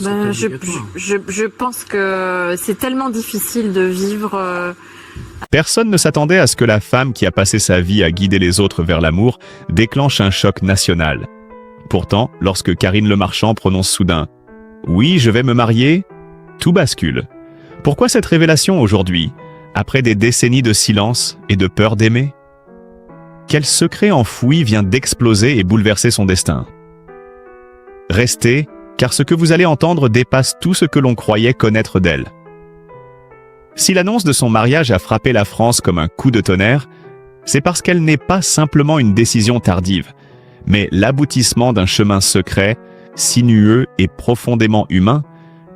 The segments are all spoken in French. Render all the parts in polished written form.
Ben, je pense que c'est tellement difficile de vivre. Personne ne s'attendait à ce que la femme qui a passé sa vie à guider les autres vers l'amour déclenche un choc national. Pourtant, lorsque Karine Lemarchand prononce soudain « Oui, je vais me marier », tout bascule. Pourquoi cette révélation aujourd'hui, après des décennies de silence et de peur d'aimer? Quel secret enfoui vient d'exploser et bouleverser son destin? Restez, car ce que vous allez entendre dépasse tout ce que l'on croyait connaître d'elle. Si l'annonce de son mariage a frappé la France comme un coup de tonnerre, c'est parce qu'elle n'est pas simplement une décision tardive, mais l'aboutissement d'un chemin secret, sinueux et profondément humain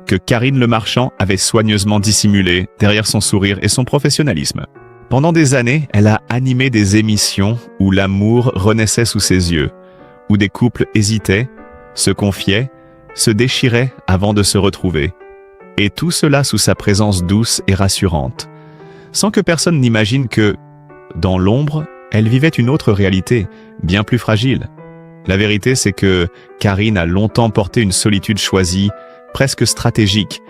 que Karine Lemarchand avait soigneusement dissimulé derrière son sourire et son professionnalisme. Pendant des années, elle a animé des émissions où l'amour renaissait sous ses yeux, où des couples hésitaient, se confiaient, se déchiraient avant de se retrouver. Et tout cela sous sa présence douce et rassurante, sans que personne n'imagine que, dans l'ombre, elle vivait une autre réalité, bien plus fragile. La vérité, c'est que Karine a longtemps porté une solitude choisie, presque stratégique,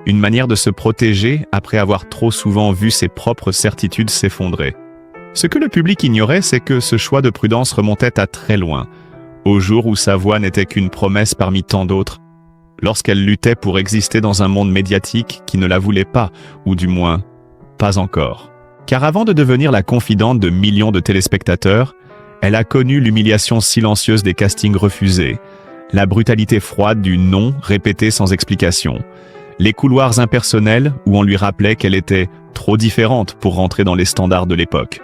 une manière de se protéger après avoir trop souvent vu ses propres certitudes s'effondrer. Ce que le public ignorait, c'est que ce choix de prudence remontait à très loin, au jour où sa voix n'était qu'une promesse parmi tant d'autres, lorsqu'elle luttait pour exister dans un monde médiatique qui ne la voulait pas, ou du moins, pas encore. Car avant de devenir la confidente de millions de téléspectateurs, elle a connu l'humiliation silencieuse des castings refusés, la brutalité froide du non répété sans explication, les couloirs impersonnels où on lui rappelait qu'elle était trop différente pour rentrer dans les standards de l'époque.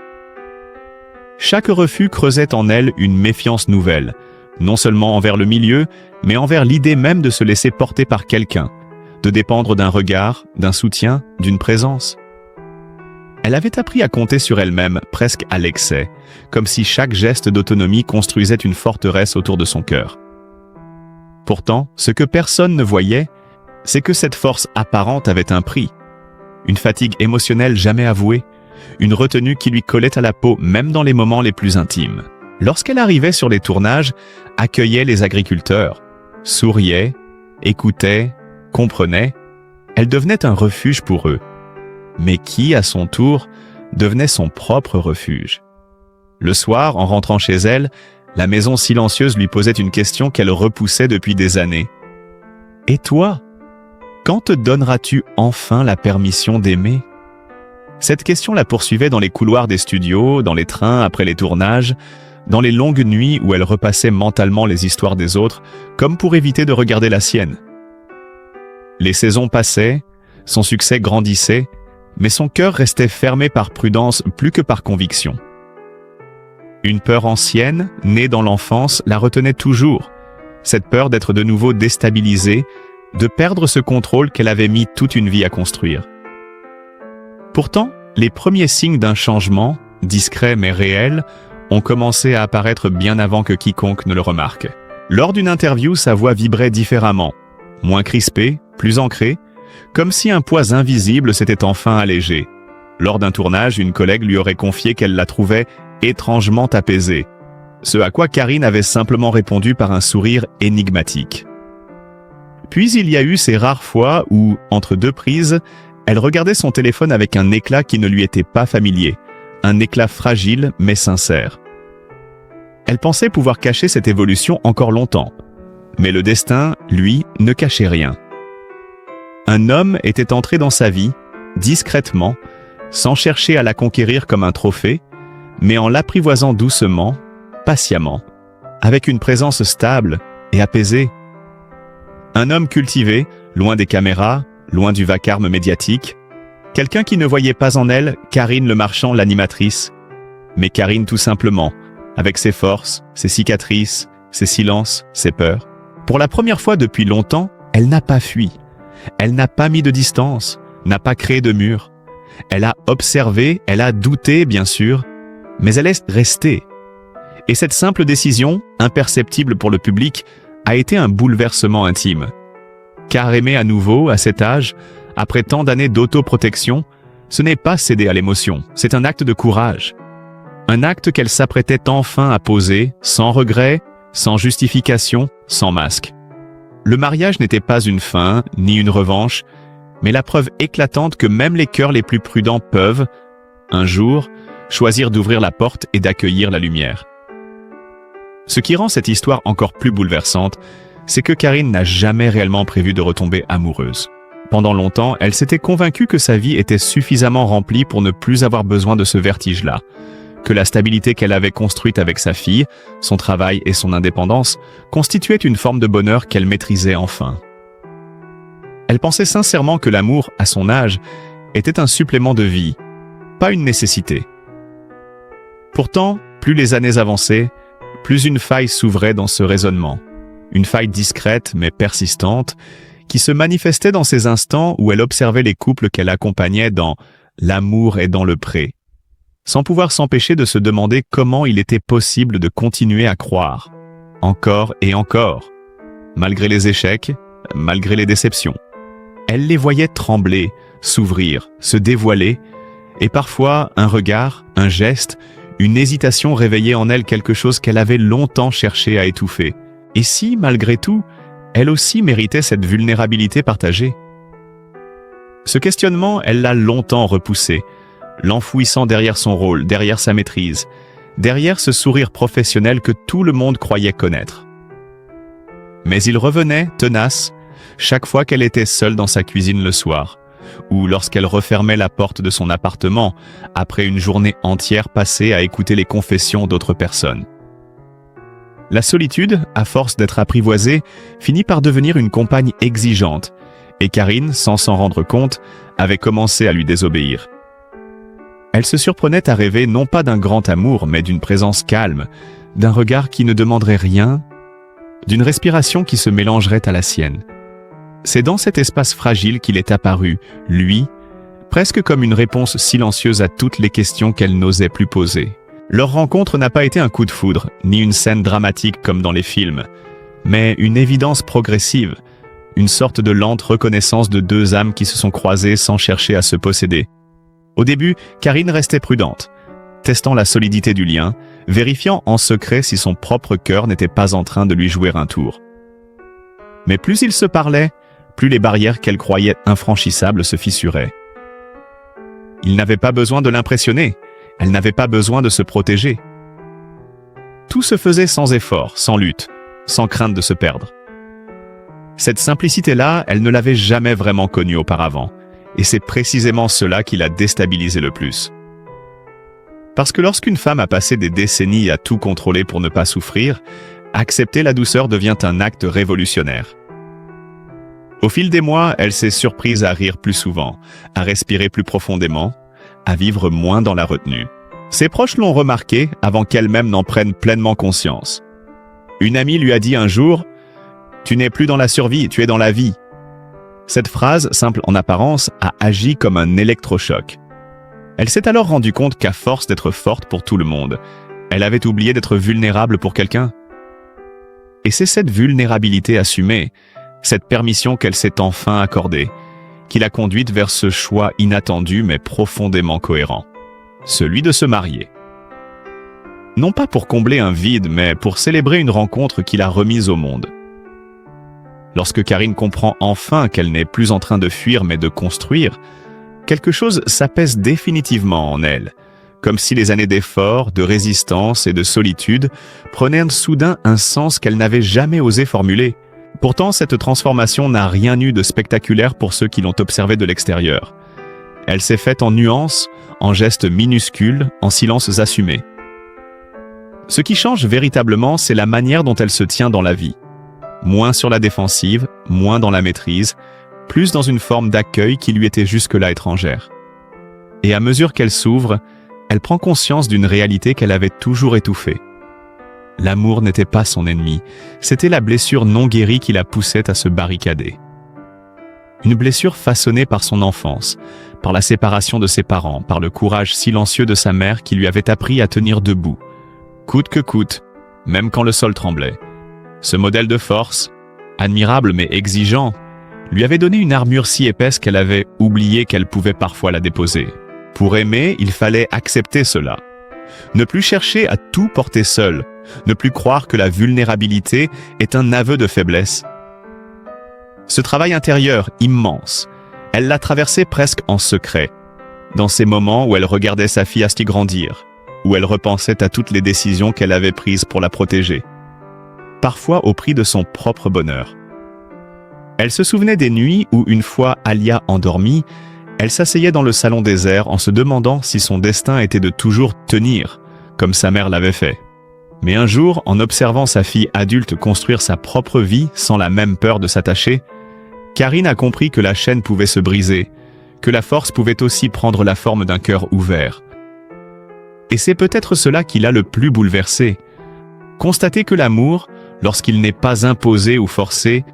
Chaque refus creusait en elle une méfiance nouvelle, non seulement envers le milieu, mais envers l'idée même de se laisser porter par quelqu'un, de dépendre d'un regard, d'un soutien, d'une présence. Elle avait appris à compter sur elle-même presque à l'excès, comme si chaque geste d'autonomie construisait une forteresse autour de son cœur. Pourtant, ce que personne ne voyait, c'est que cette force apparente avait un prix, une fatigue émotionnelle jamais avouée, une retenue qui lui collait à la peau même dans les moments les plus intimes. Lorsqu'elle arrivait sur les tournages, accueillait les agriculteurs, souriait, écoutait, comprenait, elle devenait un refuge pour eux, mais qui, à son tour, devenait son propre refuge. Le soir, en rentrant chez elle, la maison silencieuse lui posait une question qu'elle repoussait depuis des années. « Et toi ? Quand te donneras-tu enfin la permission d'aimer ?» Cette question la poursuivait dans les couloirs des studios, dans les trains après les tournages, dans les longues nuits où elle repassait mentalement les histoires des autres, comme pour éviter de regarder la sienne. Les saisons passaient, son succès grandissait, mais son cœur restait fermé par prudence plus que par conviction. Une peur ancienne, née dans l'enfance, la retenait toujours, cette peur d'être de nouveau déstabilisée, de perdre ce contrôle qu'elle avait mis toute une vie à construire. Pourtant, les premiers signes d'un changement, discret mais réel, ont commencé à apparaître bien avant que quiconque ne le remarque. Lors d'une interview, sa voix vibrait différemment, moins crispée, plus ancrée, comme si un poids invisible s'était enfin allégé. Lors d'un tournage, une collègue lui aurait confié qu'elle la trouvait étrangement apaisée, ce à quoi Karine avait simplement répondu par un sourire énigmatique. Puis il y a eu ces rares fois où, entre deux prises, elle regardait son téléphone avec un éclat qui ne lui était pas familier, un éclat fragile mais sincère. Elle pensait pouvoir cacher cette évolution encore longtemps, mais le destin, lui, ne cachait rien. Un homme était entré dans sa vie, discrètement, sans chercher à la conquérir comme un trophée, mais en l'apprivoisant doucement, patiemment, avec une présence stable et apaisée. Un homme cultivé, loin des caméras, loin du vacarme médiatique, quelqu'un qui ne voyait pas en elle Karine Lemarchand l'animatrice, mais Karine tout simplement, avec ses forces, ses cicatrices, ses silences, ses peurs. Pour la première fois depuis longtemps, elle n'a pas fui. Elle n'a pas mis de distance, n'a pas créé de mur. Elle a observé, elle a douté bien sûr, mais elle est restée. Et cette simple décision, imperceptible pour le public, a été un bouleversement intime. Car aimer à nouveau, à cet âge, après tant d'années d'autoprotection, ce n'est pas céder à l'émotion, c'est un acte de courage. Un acte qu'elle s'apprêtait enfin à poser, sans regret, sans justification, sans masque. le mariage n'était pas une fin, ni une revanche, mais la preuve éclatante que même les cœurs les plus prudents peuvent, un jour, choisir d'ouvrir la porte et d'accueillir la lumière. Ce qui rend cette histoire encore plus bouleversante, c'est que Karine n'a jamais réellement prévu de retomber amoureuse. Pendant longtemps, elle s'était convaincue que sa vie était suffisamment remplie pour ne plus avoir besoin de ce vertige-là, que la stabilité qu'elle avait construite avec sa fille, son travail et son indépendance constituaient une forme de bonheur qu'elle maîtrisait enfin. Elle pensait sincèrement que l'amour, à son âge, était un supplément de vie, pas une nécessité. Pourtant, plus les années avançaient, plus une faille s'ouvrait dans ce raisonnement. Une faille discrète mais persistante, qui se manifestait dans ces instants où elle observait les couples qu'elle accompagnait dans « l'amour est dans le pré », sans pouvoir s'empêcher de se demander comment il était possible de continuer à croire, encore et encore, malgré les échecs, malgré les déceptions. Elle les voyait trembler, s'ouvrir, se dévoiler, et parfois un regard, un geste, une hésitation réveillait en elle quelque chose qu'elle avait longtemps cherché à étouffer. Et si, malgré tout, elle aussi méritait cette vulnérabilité partagée? Ce questionnement, elle l'a longtemps repoussé, l'enfouissant derrière son rôle, derrière sa maîtrise, derrière ce sourire professionnel que tout le monde croyait connaître. Mais il revenait, tenace, chaque fois qu'elle était seule dans sa cuisine le soir, ou lorsqu'elle refermait la porte de son appartement après une journée entière passée à écouter les confessions d'autres personnes. La solitude, à force d'être apprivoisée, finit par devenir une compagne exigeante, et Karine, sans s'en rendre compte, avait commencé à lui désobéir. Elle se surprenait à rêver non pas d'un grand amour, mais d'une présence calme, d'un regard qui ne demanderait rien, d'une respiration qui se mélangerait à la sienne. C'est dans cet espace fragile qu'il est apparu, lui, presque comme une réponse silencieuse à toutes les questions qu'elle n'osait plus poser. Leur rencontre n'a pas été un coup de foudre, ni une scène dramatique comme dans les films, mais une évidence progressive, une sorte de lente reconnaissance de deux âmes qui se sont croisées sans chercher à se posséder. Au début, Karine restait prudente, testant la solidité du lien, vérifiant en secret si son propre cœur n'était pas en train de lui jouer un tour. Mais plus ils se parlaient, plus les barrières qu'elle croyait infranchissables se fissuraient. Il n'avait pas besoin de l'impressionner. Elle n'avait pas besoin de se protéger. Tout se faisait sans effort, sans lutte, sans crainte de se perdre. Cette simplicité-là, elle ne l'avait jamais vraiment connue auparavant, et c'est précisément cela qui l'a déstabilisée le plus. Parce que lorsqu'une femme a passé des décennies à tout contrôler pour ne pas souffrir, accepter la douceur devient un acte révolutionnaire. Au fil des mois, elle s'est surprise à rire plus souvent, à respirer plus profondément, à vivre moins dans la retenue. Ses proches l'ont remarqué avant qu'elle-même n'en prenne pleinement conscience. Une amie lui a dit un jour « Tu n'es plus dans la survie, tu es dans la vie ». Cette phrase, simple en apparence, a agi comme un électrochoc. Elle s'est alors rendue compte qu'à force d'être forte pour tout le monde, elle avait oublié d'être vulnérable pour quelqu'un. Et c'est cette vulnérabilité assumée, cette permission qu'elle s'est enfin accordée, qui l'a conduite vers ce choix inattendu mais profondément cohérent, celui de se marier. Non pas pour combler un vide, mais pour célébrer une rencontre qui l'a remise au monde. Lorsque Karine comprend enfin qu'elle n'est plus en train de fuir mais de construire, quelque chose s'apaise définitivement en elle, comme si les années d'efforts, de résistance et de solitude prenaient soudain un sens qu'elle n'avait jamais osé formuler. Pourtant, cette transformation n'a rien eu de spectaculaire pour ceux qui l'ont observée de l'extérieur. Elle s'est faite en nuances, en gestes minuscules, en silences assumés. Ce qui change véritablement, c'est la manière dont elle se tient dans la vie. Moins sur la défensive, moins dans la maîtrise, plus dans une forme d'accueil qui lui était jusque-là étrangère. Et à mesure qu'elle s'ouvre, elle prend conscience d'une réalité qu'elle avait toujours étouffée. L'amour n'était pas son ennemi, c'était la blessure non guérie qui la poussait à se barricader. Une blessure façonnée par son enfance, par la séparation de ses parents, par le courage silencieux de sa mère qui lui avait appris à tenir debout, coûte que coûte, même quand le sol tremblait. Ce modèle de force, admirable mais exigeant, lui avait donné une armure si épaisse qu'elle avait oublié qu'elle pouvait parfois la déposer. Pour aimer, il fallait accepter cela. Ne plus chercher à tout porter seul, ne plus croire que la vulnérabilité est un aveu de faiblesse. Ce travail intérieur immense, elle l'a traversé presque en secret, dans ces moments où elle regardait sa fille Asti grandir, où elle repensait à toutes les décisions qu'elle avait prises pour la protéger, parfois au prix de son propre bonheur. Elle se souvenait des nuits où, une fois Alia endormie, elle s'asseyait dans le salon désert en se demandant si son destin était de toujours tenir, comme sa mère l'avait fait. Mais un jour, en observant sa fille adulte construire sa propre vie sans la même peur de s'attacher, Karine a compris que la chaîne pouvait se briser, que la force pouvait aussi prendre la forme d'un cœur ouvert. Et c'est peut-être cela qui l'a le plus bouleversée. Constater que l'amour, lorsqu'il n'est pas imposé ou forcé,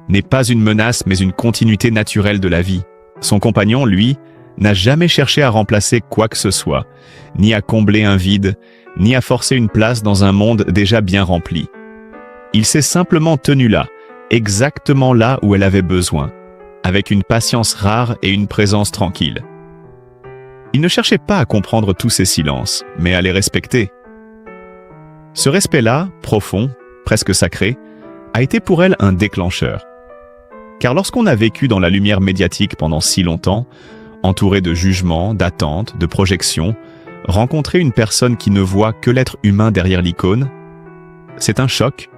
n'est pas une menace mais une continuité naturelle de la vie. Son compagnon, lui, n'a jamais cherché à remplacer quoi que ce soit, ni à combler un vide, ni à forcer une place dans un monde déjà bien rempli. Il s'est simplement tenu là, exactement là où elle avait besoin, avec une patience rare et une présence tranquille. Il ne cherchait pas à comprendre tous ces silences, mais à les respecter. Ce respect-là, profond, presque sacré, a été pour elle un déclencheur. Car lorsqu'on a vécu dans la lumière médiatique pendant si longtemps, entouré de jugements, d'attentes, de projections, rencontrer une personne qui ne voit que l'être humain derrière l'icône, c'est un choc.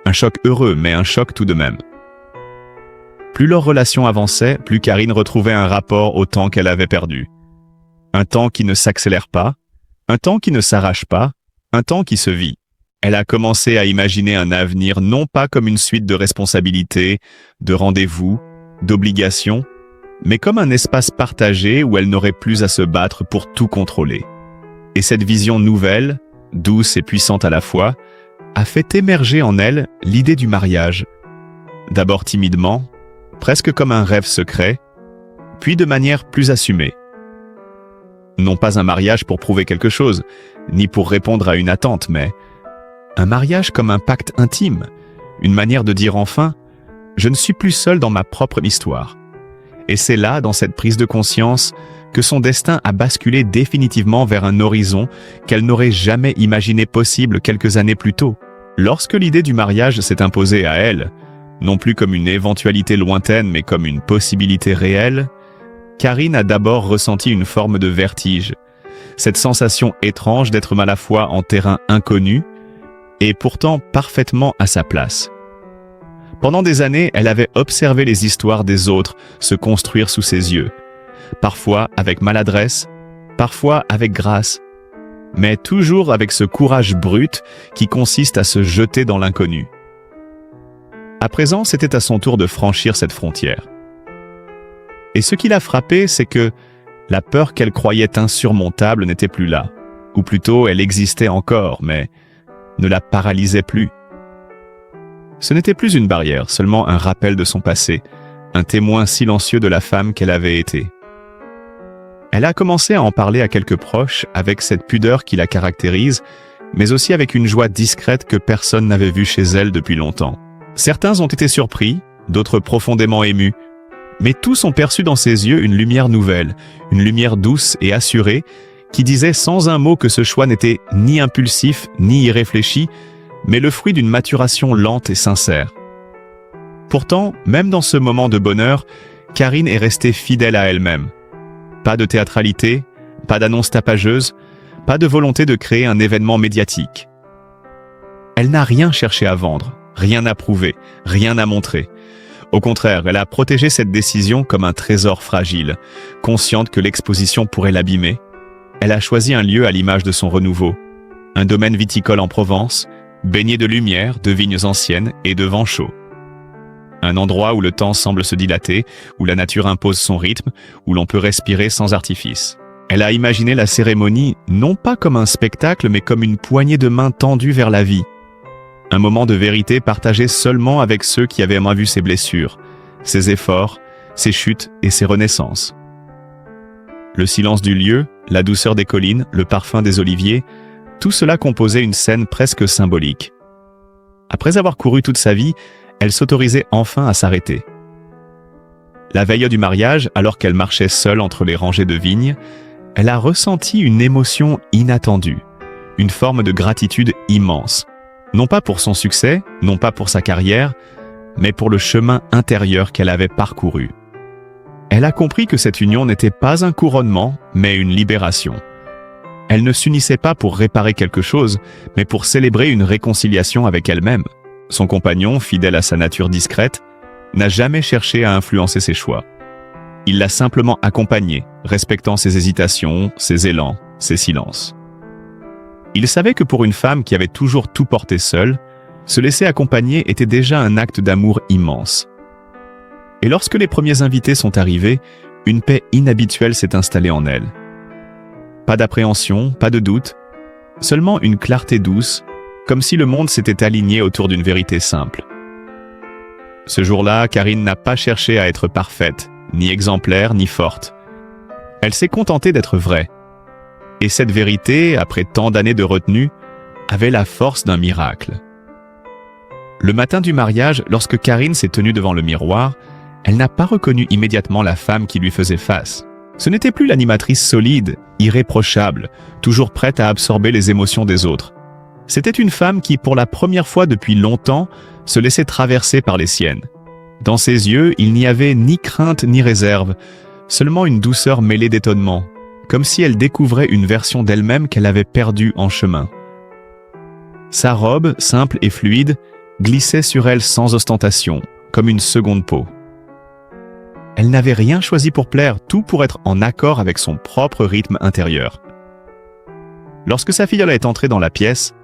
Un choc heureux, mais un choc tout de même. Plus leur relation avançait, plus Karine retrouvait un rapport au temps qu'elle avait perdu. Un temps qui ne s'accélère pas, un temps qui ne s'arrache pas, un temps qui se vit. Elle a commencé à imaginer un avenir non pas comme une suite de responsabilités, de rendez-vous, d'obligations, mais comme un espace partagé où elle n'aurait plus à se battre pour tout contrôler. Et cette vision nouvelle, douce et puissante à la fois, a fait émerger en elle l'idée du mariage. D'abord timidement, presque comme un rêve secret, puis de manière plus assumée. Non pas un mariage pour prouver quelque chose, ni pour répondre à une attente, mais un mariage comme un pacte intime, une manière de dire enfin « je ne suis plus seul dans ma propre histoire ». Et c'est là, dans cette prise de conscience, que son destin a basculé définitivement vers un horizon qu'elle n'aurait jamais imaginé possible quelques années plus tôt. Lorsque l'idée du mariage s'est imposée à elle, non plus comme une éventualité lointaine mais comme une possibilité réelle, Karine a d'abord ressenti une forme de vertige, cette sensation étrange d'être à la fois en terrain inconnu et pourtant parfaitement à sa place. Pendant des années, elle avait observé les histoires des autres se construire sous ses yeux, parfois avec maladresse, parfois avec grâce, mais toujours avec ce courage brut qui consiste à se jeter dans l'inconnu. À présent, c'était à son tour de franchir cette frontière. Et ce qui l'a frappée, c'est que la peur qu'elle croyait insurmontable n'était plus là, ou plutôt elle existait encore, mais ne la paralysait plus. Ce n'était plus une barrière, seulement un rappel de son passé, un témoin silencieux de la femme qu'elle avait été. Elle a commencé à en parler à quelques proches avec cette pudeur qui la caractérise, mais aussi avec une joie discrète que personne n'avait vue chez elle depuis longtemps. Certains ont été surpris, d'autres profondément émus, mais tous ont perçu dans ses yeux une lumière nouvelle, une lumière douce et assurée, qui disait sans un mot que ce choix n'était ni impulsif ni irréfléchi, mais le fruit d'une maturation lente et sincère. Pourtant, même dans ce moment de bonheur, Karine est restée fidèle à elle-même. Pas de théâtralité, pas d'annonce tapageuse, pas de volonté de créer un événement médiatique. Elle n'a rien cherché à vendre, rien à prouver, rien à montrer. Au contraire, elle a protégé cette décision comme un trésor fragile, consciente que l'exposition pourrait l'abîmer. Elle a choisi un lieu à l'image de son renouveau, un domaine viticole en Provence, baigné de lumière, de vignes anciennes et de vents chauds. Un endroit où le temps semble se dilater, où la nature impose son rythme, où l'on peut respirer sans artifice. Elle a imaginé la cérémonie non pas comme un spectacle, mais comme une poignée de main tendue vers la vie. Un moment de vérité partagé seulement avec ceux qui avaient moins vu ses blessures, ses efforts, ses chutes et ses renaissances. Le silence du lieu, la douceur des collines, le parfum des oliviers, tout cela composait une scène presque symbolique. Après avoir couru toute sa vie, elle s'autorisait enfin à s'arrêter. La veille du mariage, alors qu'elle marchait seule entre les rangées de vignes, elle a ressenti une émotion inattendue, une forme de gratitude immense. Non pas pour son succès, non pas pour sa carrière, mais pour le chemin intérieur qu'elle avait parcouru. Elle a compris que cette union n'était pas un couronnement, mais une libération. Elle ne s'unissait pas pour réparer quelque chose, mais pour célébrer une réconciliation avec elle-même. Son compagnon, fidèle à sa nature discrète, n'a jamais cherché à influencer ses choix. Il l'a simplement accompagnée, respectant ses hésitations, ses élans, ses silences. Il savait que pour une femme qui avait toujours tout porté seule, se laisser accompagner était déjà un acte d'amour immense. Et lorsque les premiers invités sont arrivés, une paix inhabituelle s'est installée en elle. Pas d'appréhension, pas de doute, seulement une clarté douce, comme si le monde s'était aligné autour d'une vérité simple. Ce jour-là, Karine n'a pas cherché à être parfaite, ni exemplaire, ni forte. Elle s'est contentée d'être vraie. Et cette vérité, après tant d'années de retenue, avait la force d'un miracle. Le matin du mariage, lorsque Karine s'est tenue devant le miroir, elle n'a pas reconnu immédiatement la femme qui lui faisait face. Ce n'était plus l'animatrice solide, irréprochable, toujours prête à absorber les émotions des autres. C'était une femme qui, pour la première fois depuis longtemps, se laissait traverser par les siennes. Dans ses yeux, il n'y avait ni crainte ni réserve, seulement une douceur mêlée d'étonnement, comme si elle découvrait une version d'elle-même qu'elle avait perdue en chemin. Sa robe, simple et fluide, glissait sur elle sans ostentation, comme une seconde peau. Elle n'avait rien choisi pour plaire, tout pour être en accord avec son propre rythme intérieur. Lorsque sa filleule est entrée dans la pièce,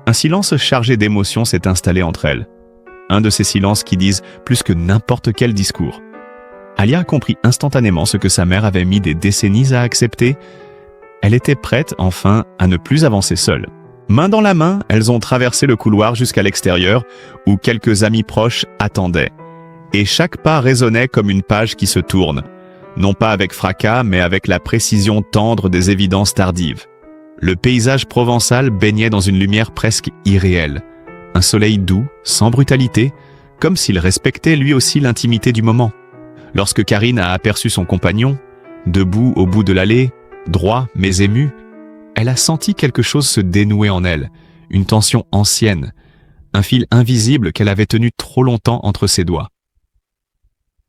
un silence chargé d'émotions s'est installé entre elles. Un de ces silences qui disent plus que n'importe quel discours. Alia a compris instantanément ce que sa mère avait mis des décennies à accepter. Elle était prête, enfin, à ne plus avancer seule. Main dans la main, elles ont traversé le couloir jusqu'à l'extérieur, où quelques amis proches attendaient. Et chaque pas résonnait comme une page qui se tourne, non pas avec fracas, mais avec la précision tendre des évidences tardives. Le paysage provençal baignait dans une lumière presque irréelle. Un soleil doux, sans brutalité, comme s'il respectait lui aussi l'intimité du moment. Lorsque Karine a aperçu son compagnon, debout au bout de l'allée, droit mais ému, elle a senti quelque chose se dénouer en elle, une tension ancienne, un fil invisible qu'elle avait tenu trop longtemps entre ses doigts.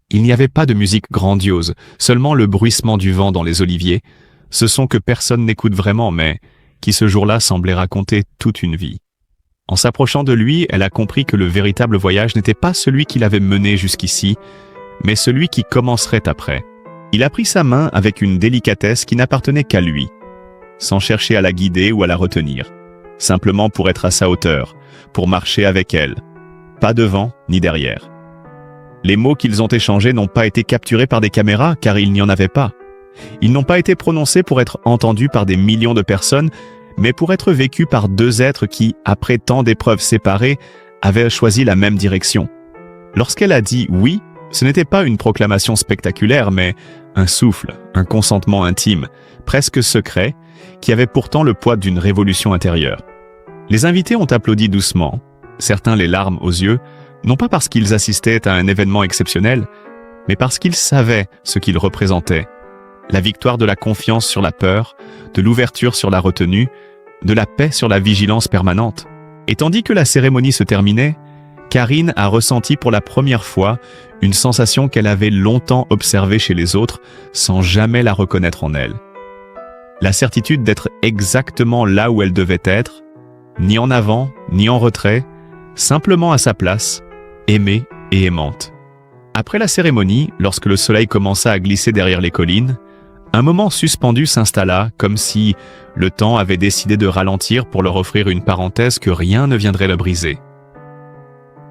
Il n'y avait pas de musique grandiose, seulement le bruissement du vent dans les oliviers, ce son que personne n'écoute vraiment, mais qui ce jour-là semblait raconter toute une vie. En s'approchant de lui, elle a compris que le véritable voyage n'était pas celui qui l'avait mené jusqu'ici, mais celui qui commencerait après. Il a pris sa main avec une délicatesse qui n'appartenait qu'à lui, sans chercher à la guider ou à la retenir, simplement pour être à sa hauteur, pour marcher avec elle, pas devant ni derrière. Les mots qu'ils ont échangés n'ont pas été capturés par des caméras, car il n'y en avait pas. Ils n'ont pas été prononcés pour être entendus par des millions de personnes, mais pour être vécus par deux êtres qui, après tant d'épreuves séparées, avaient choisi la même direction. Lorsqu'elle a dit « oui », ce n'était pas une proclamation spectaculaire, mais un souffle, un consentement intime, presque secret, qui avait pourtant le poids d'une révolution intérieure. Les invités ont applaudi doucement, certains les larmes aux yeux, non pas parce qu'ils assistaient à un événement exceptionnel, mais parce qu'ils savaient ce qu'il représentait. La victoire de la confiance sur la peur, de l'ouverture sur la retenue, de la paix sur la vigilance permanente. Et tandis que la cérémonie se terminait, Karine a ressenti pour la première fois une sensation qu'elle avait longtemps observée chez les autres sans jamais la reconnaître en elle. La certitude d'être exactement là où elle devait être, ni en avant, ni en retrait, simplement à sa place, aimée et aimante. Après la cérémonie, lorsque le soleil commença à glisser derrière les collines, un moment suspendu s'installa, comme si le temps avait décidé de ralentir pour leur offrir une parenthèse que rien ne viendrait le briser.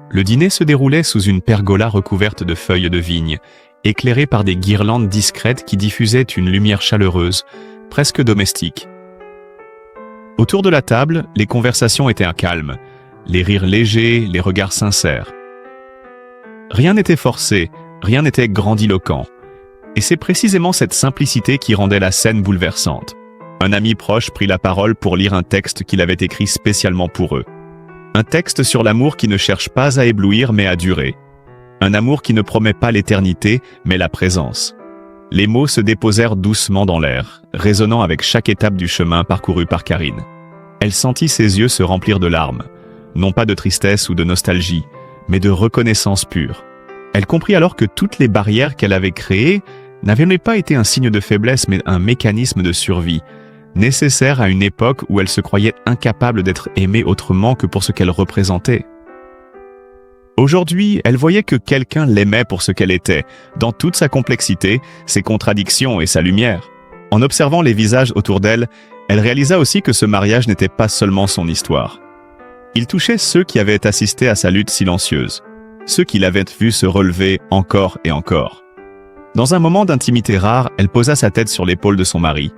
Le dîner se déroulait sous une pergola recouverte de feuilles de vigne, éclairée par des guirlandes discrètes qui diffusaient une lumière chaleureuse, presque domestique. Autour de la table, les conversations étaient calmes, les rires légers, les regards sincères. Rien n'était forcé, rien n'était grandiloquent. Et c'est précisément cette simplicité qui rendait la scène bouleversante. Un ami proche prit la parole pour lire un texte qu'il avait écrit spécialement pour eux. Un texte sur l'amour qui ne cherche pas à éblouir mais à durer. Un amour qui ne promet pas l'éternité mais la présence. Les mots se déposèrent doucement dans l'air, résonnant avec chaque étape du chemin parcouru par Karine. Elle sentit ses yeux se remplir de larmes, non pas de tristesse ou de nostalgie, mais de reconnaissance pure. Elle comprit alors que toutes les barrières qu'elle avait créées n'avaient pas été un signe de faiblesse, mais un mécanisme de survie, nécessaire à une époque où elle se croyait incapable d'être aimée autrement que pour ce qu'elle représentait. Aujourd'hui, elle voyait que quelqu'un l'aimait pour ce qu'elle était, dans toute sa complexité, ses contradictions et sa lumière. En observant les visages autour d'elle, elle réalisa aussi que ce mariage n'était pas seulement son histoire. Il touchait ceux qui avaient assisté à sa lutte silencieuse, ceux qui l'avaient vu se relever encore et encore. Dans un moment d'intimité rare, elle posa sa tête sur l'épaule de son mari,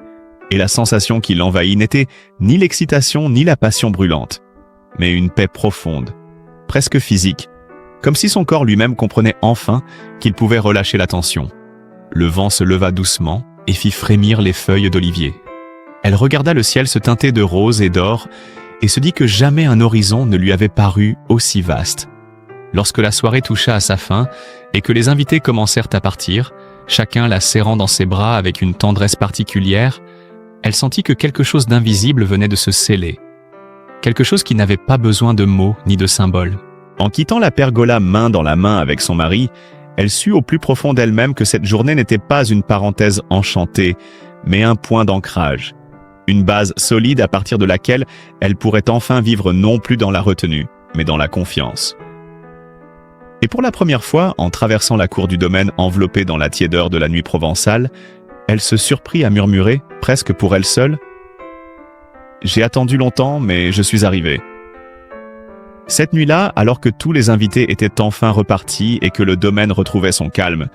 et la sensation qui l'envahit n'était ni l'excitation ni la passion brûlante, mais une paix profonde, presque physique, comme si son corps lui-même comprenait enfin qu'il pouvait relâcher la tension. Le vent se leva doucement et fit frémir les feuilles d'olivier. Elle regarda le ciel se teinter de rose et d'or et se dit que jamais un horizon ne lui avait paru aussi vaste. Lorsque la soirée toucha à sa fin et que les invités commencèrent à partir, chacun la serrant dans ses bras avec une tendresse particulière, elle sentit que quelque chose d'invisible venait de se sceller. Quelque chose qui n'avait pas besoin de mots ni de symboles. En quittant la pergola main dans la main avec son mari, elle sut au plus profond d'elle-même que cette journée n'était pas une parenthèse enchantée, mais un point d'ancrage. Une base solide à partir de laquelle elle pourrait enfin vivre non plus dans la retenue, mais dans la confiance. Et pour la première fois, en traversant la cour du domaine enveloppée dans la tiédeur de la nuit provençale, elle se surprit à murmurer, presque pour elle seule, « J'ai attendu longtemps, mais je suis arrivée. » Cette nuit-là, alors que tous les invités étaient enfin repartis et que le domaine retrouvait son calme,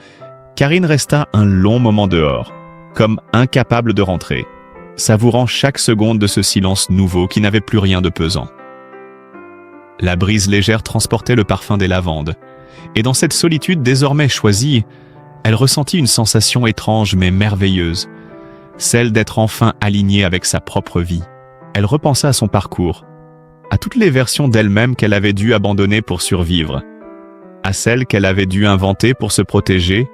Karine resta un long moment dehors, comme incapable de rentrer, savourant chaque seconde de ce silence nouveau qui n'avait plus rien de pesant. La brise légère transportait le parfum des lavandes, et dans cette solitude désormais choisie, elle ressentit une sensation étrange mais merveilleuse, celle d'être enfin alignée avec sa propre vie. Elle repensa à son parcours, à toutes les versions d'elle-même qu'elle avait dû abandonner pour survivre, à celles qu'elle avait dû inventer pour se protéger,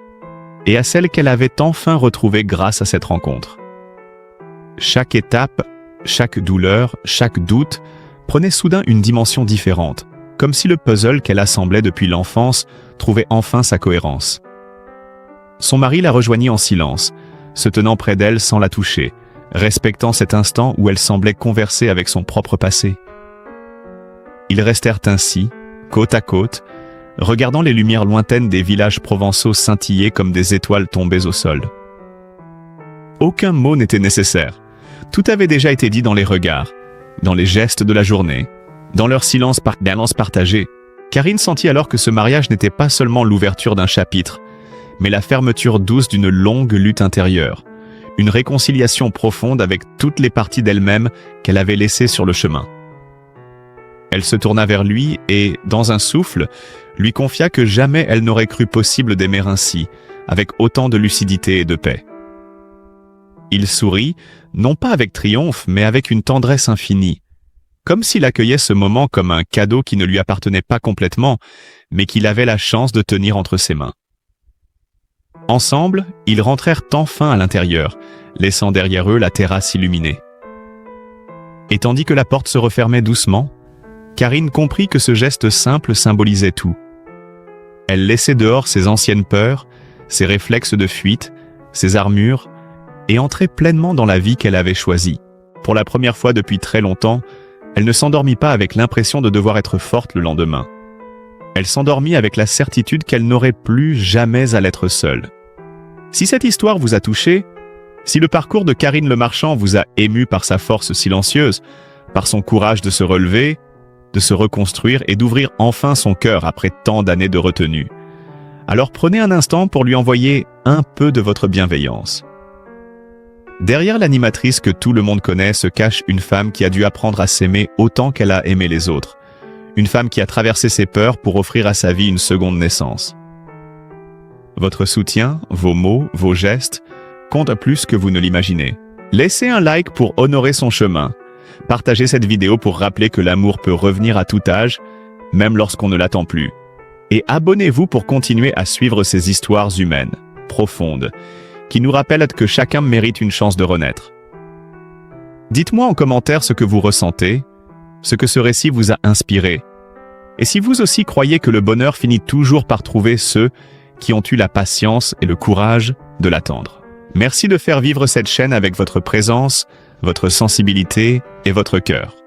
et à celles qu'elle avait enfin retrouvées grâce à cette rencontre. Chaque étape, chaque douleur, chaque doute prenait soudain une dimension différente, comme si le puzzle qu'elle assemblait depuis l'enfance trouvait enfin sa cohérence. Son mari la rejoignit en silence, se tenant près d'elle sans la toucher, respectant cet instant où elle semblait converser avec son propre passé. Ils restèrent ainsi, côte à côte, regardant les lumières lointaines des villages provençaux scintiller comme des étoiles tombées au sol. Aucun mot n'était nécessaire. Tout avait déjà été dit dans les regards, dans les gestes de la journée, dans leur silence partagé. Karine sentit alors que ce mariage n'était pas seulement l'ouverture d'un chapitre, mais la fermeture douce d'une longue lutte intérieure, une réconciliation profonde avec toutes les parties d'elle-même qu'elle avait laissées sur le chemin. Elle se tourna vers lui et, dans un souffle, lui confia que jamais elle n'aurait cru possible d'aimer ainsi, avec autant de lucidité et de paix. Il sourit, non pas avec triomphe, mais avec une tendresse infinie, comme s'il accueillait ce moment comme un cadeau qui ne lui appartenait pas complètement, mais qu'il avait la chance de tenir entre ses mains. Ensemble, ils rentrèrent enfin à l'intérieur, laissant derrière eux la terrasse illuminée. Et tandis que la porte se refermait doucement, Karine comprit que ce geste simple symbolisait tout. Elle laissait dehors ses anciennes peurs, ses réflexes de fuite, ses armures, et entrait pleinement dans la vie qu'elle avait choisie. Pour la première fois depuis très longtemps, elle ne s'endormit pas avec l'impression de devoir être forte le lendemain. Elle s'endormit avec la certitude qu'elle n'aurait plus jamais à l'être seule. Si cette histoire vous a touché, si le parcours de Karine Le Marchand vous a ému par sa force silencieuse, par son courage de se relever, de se reconstruire et d'ouvrir enfin son cœur après tant d'années de retenue, alors prenez un instant pour lui envoyer un peu de votre bienveillance. Derrière l'animatrice que tout le monde connaît se cache une femme qui a dû apprendre à s'aimer autant qu'elle a aimé les autres. Une femme qui a traversé ses peurs pour offrir à sa vie une seconde naissance. Votre soutien, vos mots, vos gestes comptent plus que vous ne l'imaginez. Laissez un like pour honorer son chemin. Partagez cette vidéo pour rappeler que l'amour peut revenir à tout âge, même lorsqu'on ne l'attend plus. Et abonnez-vous pour continuer à suivre ces histoires humaines, profondes, qui nous rappellent que chacun mérite une chance de renaître. Dites-moi en commentaire ce que vous ressentez, ce que ce récit vous a inspiré. Et si vous aussi croyez que le bonheur finit toujours par trouver ceux qui ont eu la patience et le courage de l'attendre. Merci de faire vivre cette chaîne avec votre présence, votre sensibilité et votre cœur.